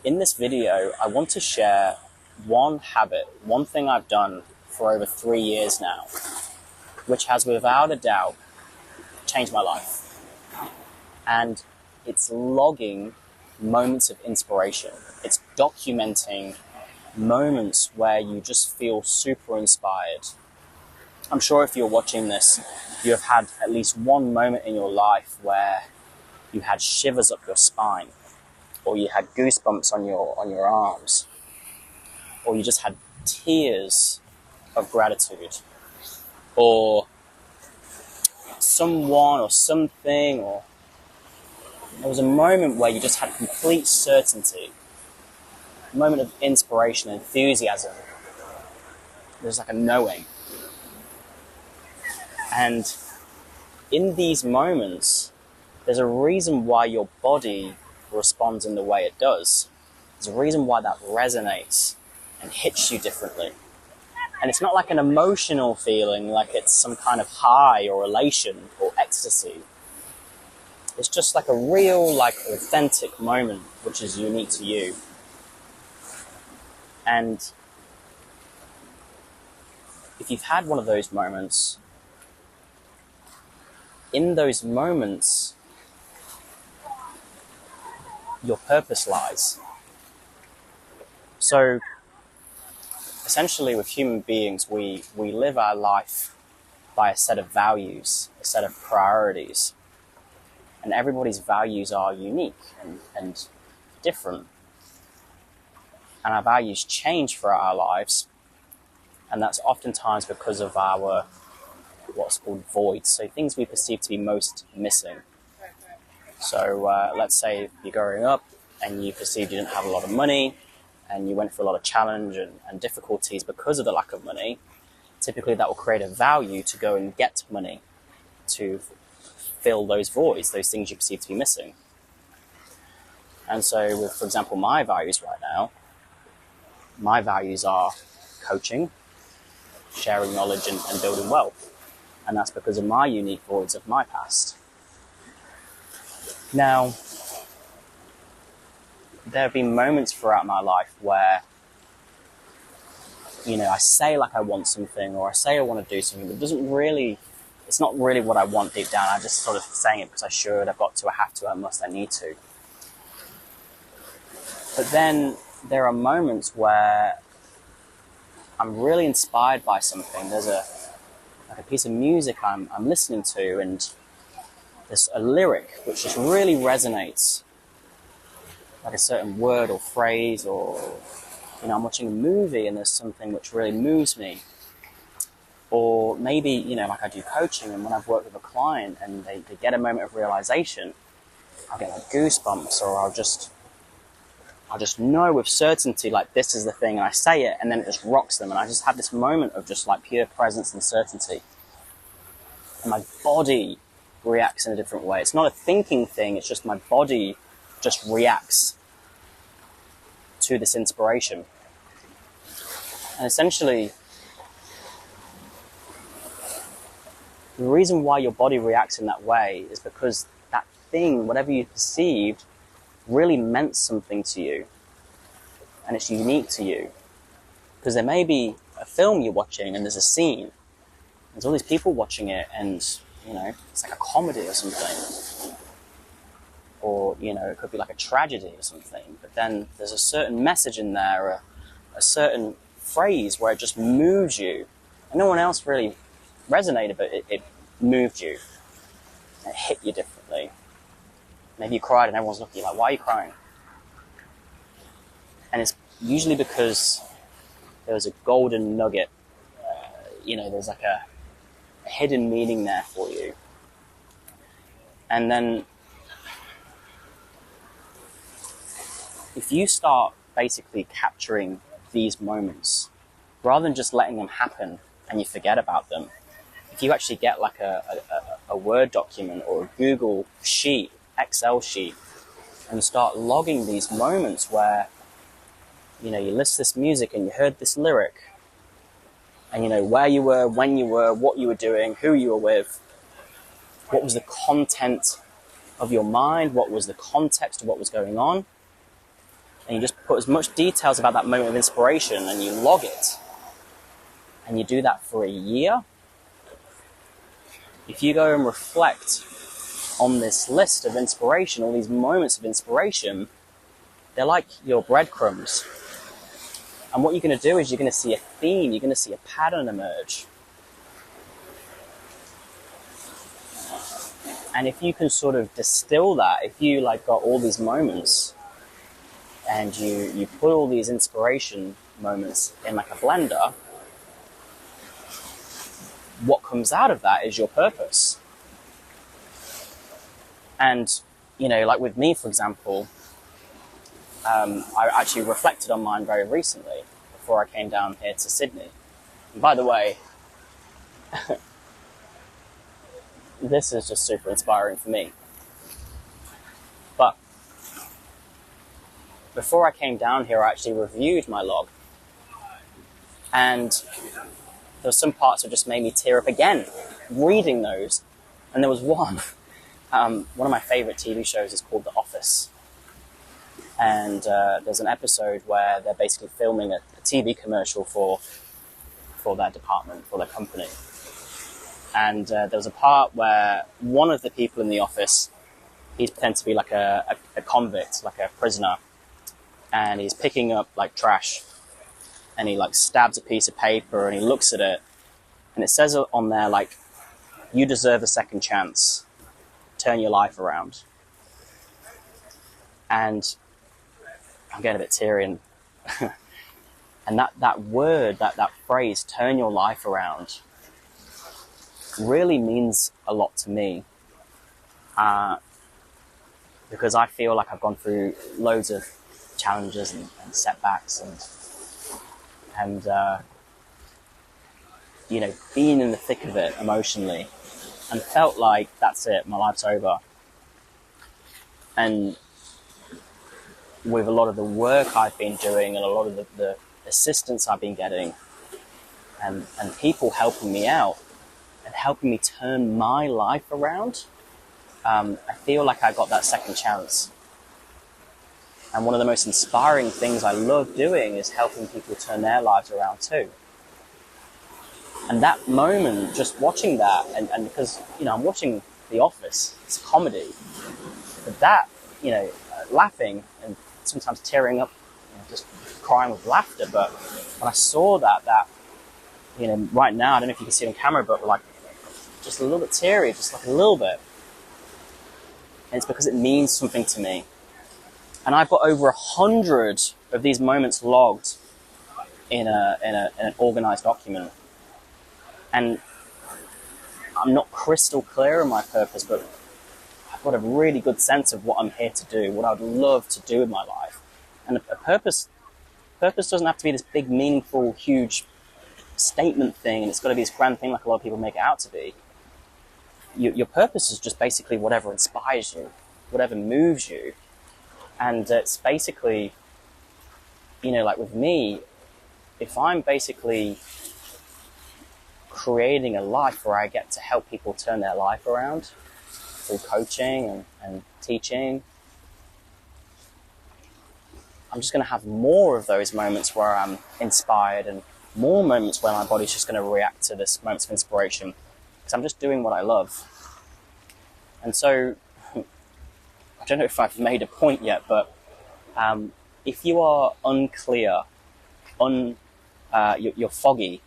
In this video, I want to share one habit, one thing I've done for over 3 years now, which has without a doubt changed my life. And it's logging moments of inspiration. It's documenting moments where you just feel super inspired. I'm sure if you're watching this, you have had at least one moment in your life where you had shivers up your spine, or you had goosebumps on your arms, or you just had tears of gratitude, or someone or something, or there was a moment where you just had complete certainty, a moment of inspiration, enthusiasm. There's like a knowing. And in these moments, there's a reason why your body responds in the way it does. There's a reason why that resonates and hits you differently. And it's not like an emotional feeling, like it's some kind of high or elation or ecstasy. It's just like a real, like authentic moment, which is unique to you. And if you've had one of those moments, in those moments, your purpose lies. So essentially with human beings, we live our life by a set of values, a set of priorities. And everybody's values are unique and different. And our values change throughout our lives. And that's oftentimes because of our what's called voids, so things we perceive to be most missing. So let's say you're growing up and you perceived you didn't have a lot of money and you went through a lot of challenge and difficulties because of the lack of money. Typically that will create a value to go and get money to fill those voids, those things you perceive to be missing. And so with, for example, my values right now, my values are coaching, sharing knowledge and building wealth. And that's because of my unique voids of my past. Now, there have been moments throughout my life where, I say like I want something, or I say I want to do something, but it's not really what I want deep down. I'm just sort of saying it because I should, I've got to, I have to, I must, I need to. But then there are moments where I'm really inspired by something. There's a piece of music I'm listening to, and there's a lyric which just really resonates, like a certain word or phrase, or I'm watching a movie and there's something which really moves me. Or maybe, like I do coaching, and when I've worked with a client and they get a moment of realization, I'll get like goosebumps, or I'll just know with certainty, like this is the thing, and I say it, and then it just rocks them, and I just have this moment of just like pure presence and certainty. And my body reacts in a different way. It's not a thinking thing, it's just my body just reacts to this inspiration. And essentially, the reason why your body reacts in that way is because that thing, whatever you perceived, really meant something to you. And it's unique to you. Because there may be a film you're watching and there's a scene. There's all these people watching it and, it's like a comedy or something. Or, it could be like a tragedy or something. But then there's a certain message in there, a certain phrase where it just moves you. And no one else really resonated, but it moved you. It hit you differently. Maybe you cried and everyone's looking at you like, why are you crying? And it's usually because there was a golden nugget. There's like a hidden meaning there for you. And then if you start basically capturing these moments, rather than just letting them happen and you forget about them, if you actually get like a Word document or a Google sheet, Excel sheet, and start logging these moments where, you list this music and you heard this lyric, and where you were, when you were, what you were doing, who you were with, what was the content of your mind, what was the context of what was going on, and you just put as much details about that moment of inspiration and you log it, and you do that for a year, if you go and reflect on this list of inspiration, all these moments of inspiration, they're like your breadcrumbs. And what you're going to do is you're going to see a theme, you're going to see a pattern emerge. And if you can sort of distill that, if you like got all these moments and you put all these inspiration moments in like a blender, what comes out of that is your purpose. And, you know, like with me, for example, I actually reflected on mine very recently before I came down here to Sydney. And by the way, this is just super inspiring for me. But before I came down here, I actually reviewed my log. And there were some parts that just made me tear up again, reading those. And there was one. One of my favorite TV shows is called The Office. And there's an episode where they're basically filming a TV commercial for their department, for their company. And there was a part where one of the people in the office, he's pretending to be like a convict, like a prisoner. And he's picking up like trash. And he like stabs a piece of paper and he looks at it. And it says on there like, you deserve a second chance. Turn your life around. And I'm getting a bit teary. And that word, that phrase, turn your life around, really means a lot to me. Because I feel like I've gone through loads of challenges and setbacks and you know, being in the thick of it emotionally, and felt like that's it, my life's over. And with a lot of the work I've been doing and a lot of the assistance I've been getting and people helping me out and helping me turn my life around, I feel like I got that second chance. And one of the most inspiring things I love doing is helping people turn their lives around too. And that moment, just watching that, and because, you know, I'm watching The Office, it's a comedy, but that, you know, laughing and sometimes tearing up, you know, just crying with laughter. But when I saw that, you know, right now, I don't know if you can see it on camera, but like just a little bit teary, just like a little bit. And it's because it means something to me. And I've got over 100 of these moments logged in an organized document. And I'm not crystal clear on my purpose, but I've got a really good sense of what I'm here to do, what I'd love to do with my life. And a purpose doesn't have to be this big, meaningful, huge statement thing, and it's got to be this grand thing like a lot of people make it out to be. Your purpose is just basically whatever inspires you, whatever moves you. And it's basically, you know, like with me, if I'm basically creating a life where I get to help people turn their life around through coaching and teaching, I'm just going to have more of those moments where I'm inspired and more moments where my body's just going to react to this moments of inspiration because I'm just doing what I love. And so, I don't know if I've made a point yet, but if you are unclear, you're foggy,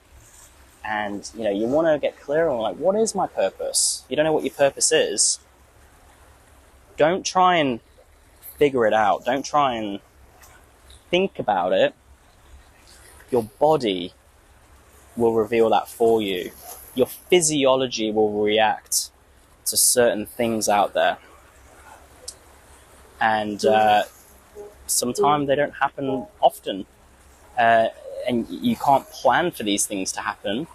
and you know you want to get clear on like, what is my purpose? You don't know what your purpose is. Don't try and figure it out. Don't try and think about it. Your body will reveal that for you. Your physiology will react to certain things out there. And sometimes they don't happen often. And you can't plan for these things to happen.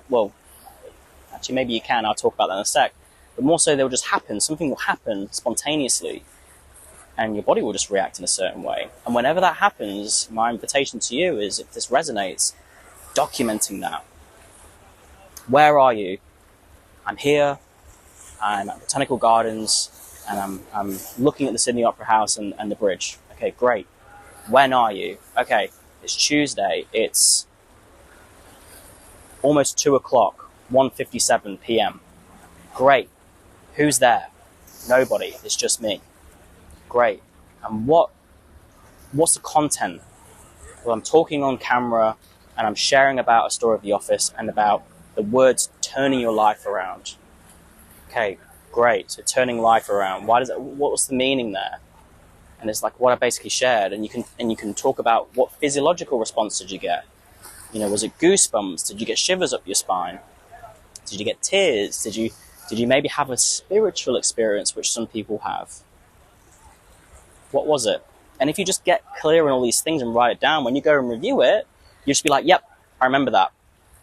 Well, actually, maybe you can. I'll talk about that in a sec. But more so, they'll just happen. Something will happen spontaneously. And your body will just react in a certain way. And whenever that happens, my invitation to you is, if this resonates, documenting that. Where are you? I'm here. I'm at Botanical Gardens. And I'm looking at the Sydney Opera House and the bridge. Okay, great. When are you? Okay, it's Tuesday. It's almost 2 o'clock, 1:57 p.m. Great. Who's there? Nobody. It's just me. Great. And what's the content? Well, I'm talking on camera and I'm sharing about a story of the office and about the words turning your life around. Okay, great. So turning life around. What was the meaning there? And it's like what I basically shared, and you can talk about what physiological response did you get? Was it goosebumps? Did you get shivers up your spine? Did you get tears? Did you maybe have a spiritual experience, which some people have? What was it? And if you just get clear on all these things and write it down, when you go and review it, you just be like, yep, I remember that.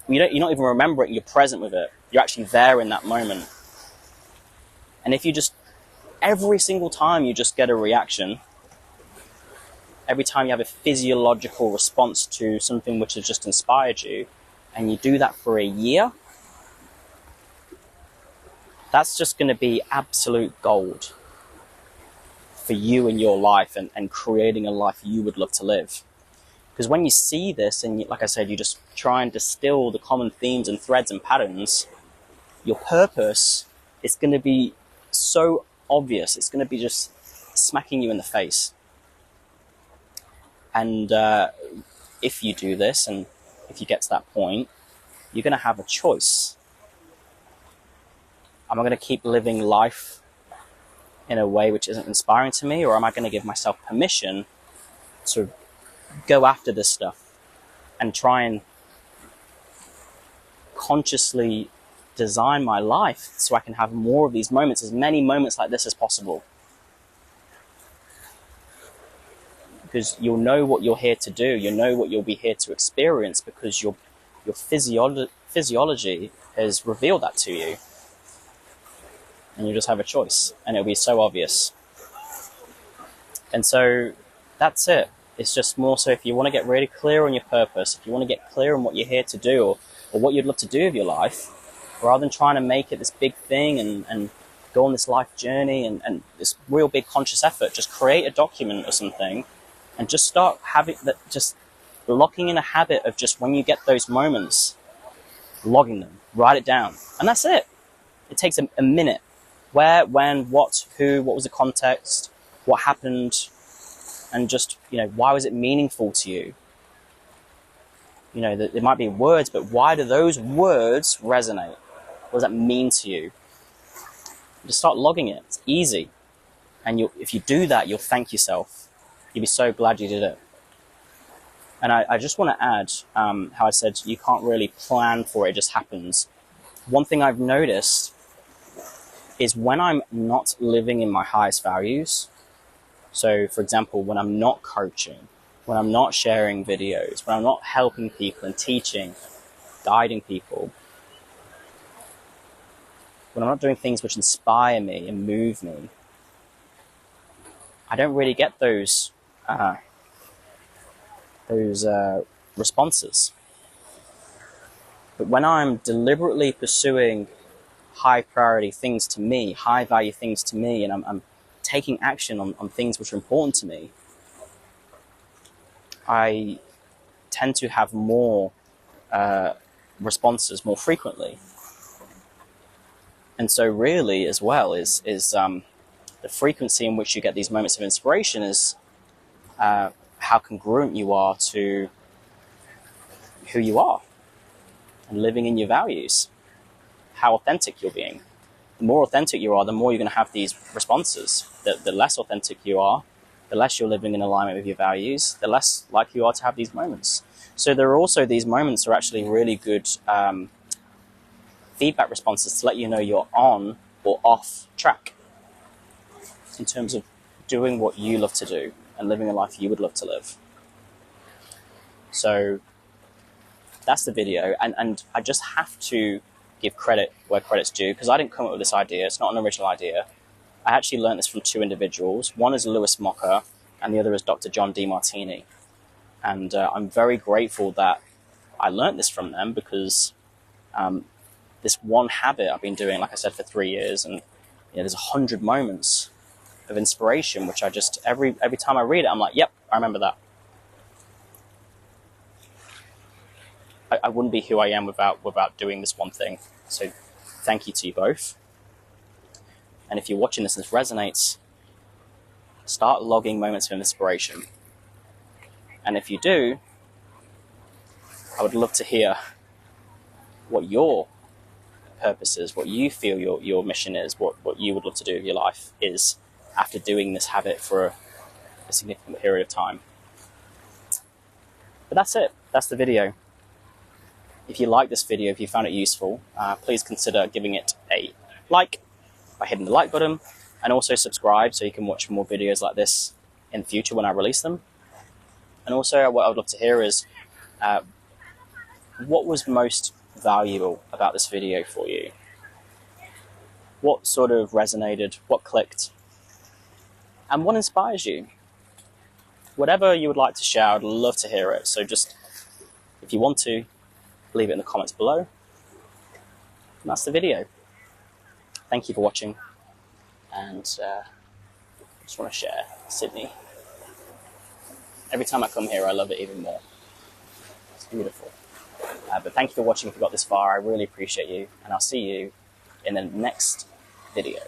You're not even remembering it, you're present with it. You're actually there in that moment. And if you just, every single time you just get a reaction, every time you have a physiological response to something which has just inspired you, and you do that for a year, that's just going to be absolute gold for you in your life and creating a life you would love to live. Because when you see this, and like I said, you just try and distill the common themes and threads and patterns, your purpose is going to be so obvious. It's going to be just smacking you in the face. And if you do this, and if you get to that point, you're going to have a choice. Am I going to keep living life in a way which isn't inspiring to me, or am I going to give myself permission to go after this stuff and try and consciously design my life so I can have more of these moments, as many moments like this as possible? Because you'll know what you're here to do, you'll know what you'll be here to experience, because your physiology has revealed that to you. And you just have a choice, and it'll be so obvious. And so that's it. It's just more so, if you want to get really clear on your purpose, if you want to get clear on what you're here to do, or what you'd love to do with your life, rather than trying to make it this big thing and go on this life journey and this real big conscious effort, just create a document or something and just start having that, just locking in a habit of just when you get those moments, logging them, write it down. And that's it. It takes a minute. Where, when, what, who, what was the context, what happened, and just, why was it meaningful to you? There might be words, but why do those words resonate? What does that mean to you? Just start logging it. It's easy. And if you do that, you'll thank yourself. You'll be so glad you did it. And I just want to add how I said you can't really plan for it, it just happens. One thing I've noticed is when I'm not living in my highest values, so for example, when I'm not coaching, when I'm not sharing videos, when I'm not helping people and teaching, guiding people, when I'm not doing things which inspire me and move me, I don't really get those responses. But when I'm deliberately pursuing high priority things to me, high value things to me, and I'm taking action on things which are important to me, I tend to have more responses more frequently. And so really as well is the frequency in which you get these moments of inspiration is how congruent you are to who you are and living in your values, how authentic you're being. The more authentic you are, the more you're going to have these responses. The less authentic you are, the less you're living in alignment with your values, the less likely you are to have these moments. So there are also these moments are actually really good feedback responses to let you know you're on or off track in terms of doing what you love to do and living a life you would love to live. So that's the video, and I just have to give credit where credit's due, because I didn't come up with this idea. It's not an original idea. I actually learned this from two individuals. One is Lewis Mocker, and the other is Dr. John DeMartini. And I'm very grateful that I learned this from them, because this one habit I've been doing, like I said, for 3 years, and there's 100 moments of inspiration, which I just, every time I read it, I'm like, yep, I remember that. I wouldn't be who I am without doing this one thing. So thank you to you both. And if you're watching this and this resonates, start logging moments of inspiration. And if you do, I would love to hear what your purpose is, what you feel your mission is, what you would love to do with your life is after doing this habit for a significant period of time. But that's it. That's the video. If you like this video, if you found it useful, please consider giving it a like by hitting the like button, and also subscribe so you can watch more videos like this in the future when I release them. And also what I would love to hear is what was most valuable about this video for you? What sort of resonated? What clicked? And what inspires you? Whatever you would like to share, I'd love to hear it. So just, if you want to, leave it in the comments below. And that's the video. Thank you for watching. And I just want to share Sydney. Every time I come here, I love it even more. It's beautiful. But thank you for watching if you got this far. I really appreciate you. And I'll see you in the next video.